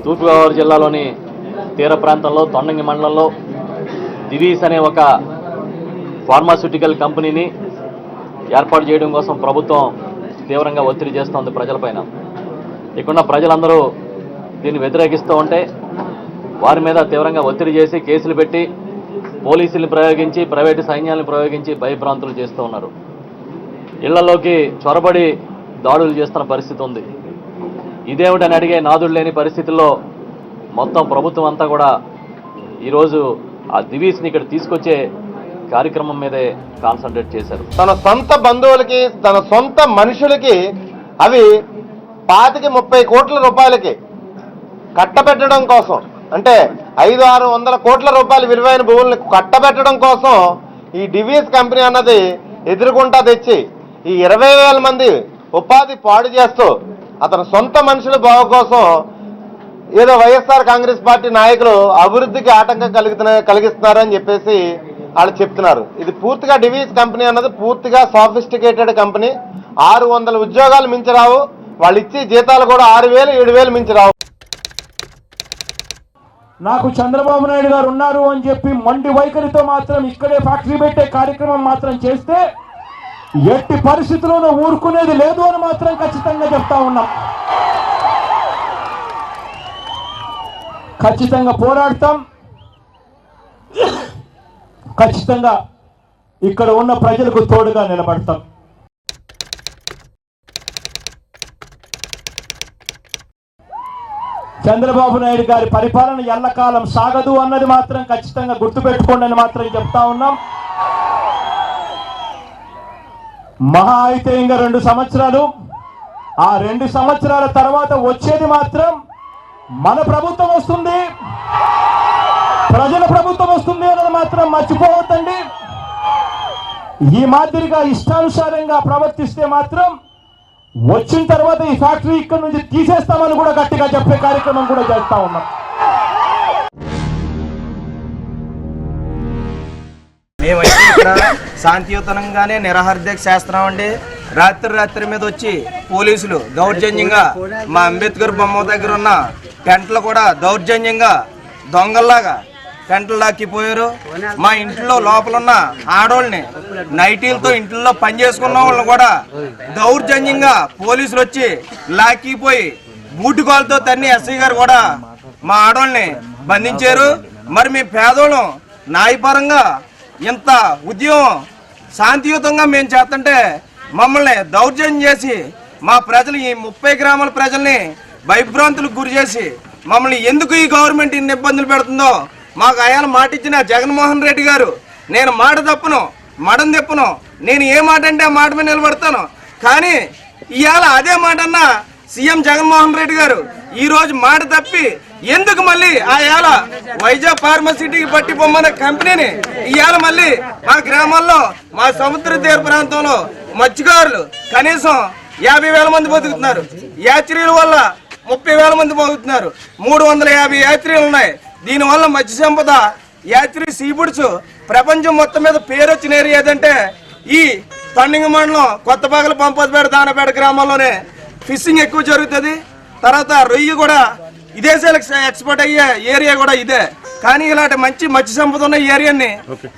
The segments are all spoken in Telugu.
తూర్పుగోదావరి జిల్లాలోని తీర ప్రాంతంలో తొండంగి మండలంలో దివీస్ అనే ఒక ఫార్మాస్యూటికల్ కంపెనీని ఏర్పాటు చేయడం కోసం ప్రభుత్వం తీవ్రంగా ఒత్తిడి చేస్తోంది ప్రజలపైన. ఇక్కడున్న ప్రజలందరూ దీన్ని వ్యతిరేకిస్తూ ఉంటే వారి మీద తీవ్రంగా ఒత్తిడి చేసి కేసులు పెట్టి పోలీసుల్ని ప్రయోగించి ప్రైవేటు సైన్యాలను ప్రయోగించి భయభ్రాంతులు చేస్తూ ఉన్నారు. ఇళ్లలోకి చొరబడి దాడులు చేస్తున్న పరిస్థితి ఉంది. ఇదేమిటని అడిగే నాదుడు లేని పరిస్థితుల్లో మొత్తం ప్రభుత్వం అంతా కూడా ఈరోజు ఆ దివీస్ని ఇక్కడ తీసుకొచ్చే కార్యక్రమం మీదే కాన్సన్ట్రేట్ చేశారు. తన సొంత బంధువులకి తన సొంత మనుషులకి అవి 25-30 కోట్ల రూపాయలకి కట్టబెట్టడం కోసం, అంటే 500-600 కోట్ల రూపాయల విలువైన భూములను కట్టబెట్టడం కోసం ఈ డివీస్ కంపెనీ అన్నది ఎదురుకుంటా తెచ్చి ఈ 20,000 మంది ఉపాధి పాడు చేస్తూ అతని సొంత మనుషుల బాగు కోసం ఏదో వైఎస్ఆర్ కాంగ్రెస్ పార్టీ నాయకులు అభివృద్ధికి ఆటంకం కలిగిస్తున్నారని చెప్పేసి వాళ్ళు చెప్తున్నారు. ఇది పూర్తిగా డివీస్ కంపెనీ అన్నది పూర్తిగా సాఫిస్టికేటెడ్ కంపెనీ. 600 ఉద్యోగాలు మించి రావు, వాళ్ళు ఇచ్చే జీతాలు కూడా 6,000-7,000 మించి రావు. నాకు చంద్రబాబు నాయుడు గారు ఉన్నారు అని చెప్పి మండి వైఖరితో మాత్రం ఇక్కడే ఫ్యాక్టరీ పెట్టే కార్యక్రమం మాత్రం చేస్తే ఎట్టి పరిస్థితుల్లోనూ ఊరుకునేది లేదు అని మాత్రం ఖచ్చితంగా చెప్తా ఉన్నాం. ఖచ్చితంగా పోరాడతాం, ఖచ్చితంగా ఇక్కడ ఉన్న ప్రజలకు తోడుగా నిలబడతాం. చంద్రబాబు నాయుడు గారి పరిపాలన ఎల్లకాలం సాగదు అన్నది మాత్రం ఖచ్చితంగా గుర్తుపెట్టుకోండి అని మాత్రం చెప్తా ఉన్నాం. మహా అయితే ఇంకా 2 సంవత్సరాలు, ఆ 2 సంవత్సరాల తర్వాత వచ్చేది మాత్రం మన ప్రభుత్వం వస్తుంది, ప్రజల ప్రభుత్వం వస్తుంది అన్నది మాత్రం మర్చిపోవద్దండి. ఈ మాదిరిగా ఇష్టానుసారంగా ప్రవర్తిస్తే మాత్రం వచ్చిన తర్వాత ఈ ఫ్యాక్టరీ ఇక్కడ నుంచి తీసేస్తామని కూడా గట్టిగా చెప్పే కార్యక్రమం కూడా చేస్తా ఉన్నాం. మేమైతే ఇక్కడ శాంతియుతంగానే నిరాహార దీక్ష చేస్తున్నామండి. రాత్రి మీద వచ్చి పోలీసులు దౌర్జన్యంగా మా అంబేద్కర్ బొమ్మ దగ్గర ఉన్న టెంట్లు కూడా దౌర్జన్యంగా దొంగల్లాగా టెంట్లు లాక్కిపోయారు. మా ఇంట్లో లోపలున్న ఆడోళ్ళని నైటీలతో ఇంట్లో పని చేసుకున్న వాళ్ళని కూడా దౌర్జన్యంగా పోలీసులు వచ్చి లాక్కిపోయి బూటుకాలతో తన్ని ఎస్ఐ గారు కూడా మా ఆడోళ్ళని బంధించారు. మరి మేము పేదోళ్ళం న్యాయపరంగా ఇంత ఉద్యమం శాంతియుతంగా మేము చేస్తుంటే మమ్మల్ని దౌర్జన్యం చేసి మా ప్రజలు ఈ 30 గ్రామాల ప్రజల్ని భయభ్రాంతులకు గురి చేసి మమ్మల్ని ఎందుకు ఈ గవర్నమెంట్ ఇన్ని ఇబ్బందులు పెడుతుందో మాకు ఆయన మాట ఇచ్చిన జగన్మోహన్ రెడ్డి గారు, నేను మాట తప్పను మడం తెప్పను, నేను ఏ మాట అంటే ఆ మాట మీద నిలబడతాను. కానీ ఇవాళ అదే మాట అన్న సీఎం జగన్మోహన్ రెడ్డి గారు ఈరోజు మాట తప్పి ఎందుకు మళ్ళీ ఆ ఏళ వైజాగ్ ఫార్మాసిటీకి పట్టి పొమ్మన్న కంపెనీని ఇవాళ మళ్ళీ మా గ్రామాల్లో మా సముద్ర తీర ప్రాంతంలో మత్స్యకారులు కనీసం 50,000 మంది బతుకుతున్నారు. యాత్రీల వల్ల 30,000 మంది బతుకుతున్నారు. 350 యాత్రీలు ఉన్నాయి. దీనివల్ల మత్స్య సంపద యాత్రి సీఫుడ్స్ ప్రపంచం మొత్తం మీద పేరు వచ్చిన ఏరియా ఏదంటే ఈ తొండంగి మండలం కొత్తపాకల పంపతిపేట దానపేట గ్రామాల్లోనే ఫిషింగ్ ఎక్కువ జరుగుతుంది. తర్వాత రొయ్యి కూడా విదేశాలకు ఎక్స్పోర్ట్ అయ్యే ఏరియా కూడా ఇదే. కానీ ఇలాంటి మంచి మత్స్య సంపద ఉన్న ఏరియాని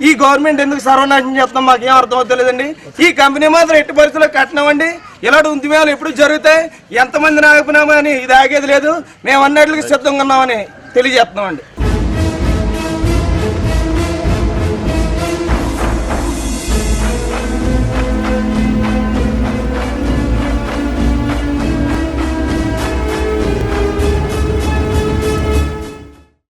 ఈ గవర్నమెంట్ ఎందుకు సర్వనాశనం చేస్తాం మాకేం అర్థమవుతుందో తెలియదండి. ఈ కంపెనీ మాత్రం ఎట్టి పరిస్థితుల్లో కట్టినామండి. ఇలాంటి ఉద్యమాలు ఎప్పుడు జరుగుతాయి, ఎంతమంది నాగపోయినామని ఇది ఆగేది లేదు. మేము అన్నిటికీ సిద్ధంగా ఉన్నామని తెలియజేస్తున్నామండి.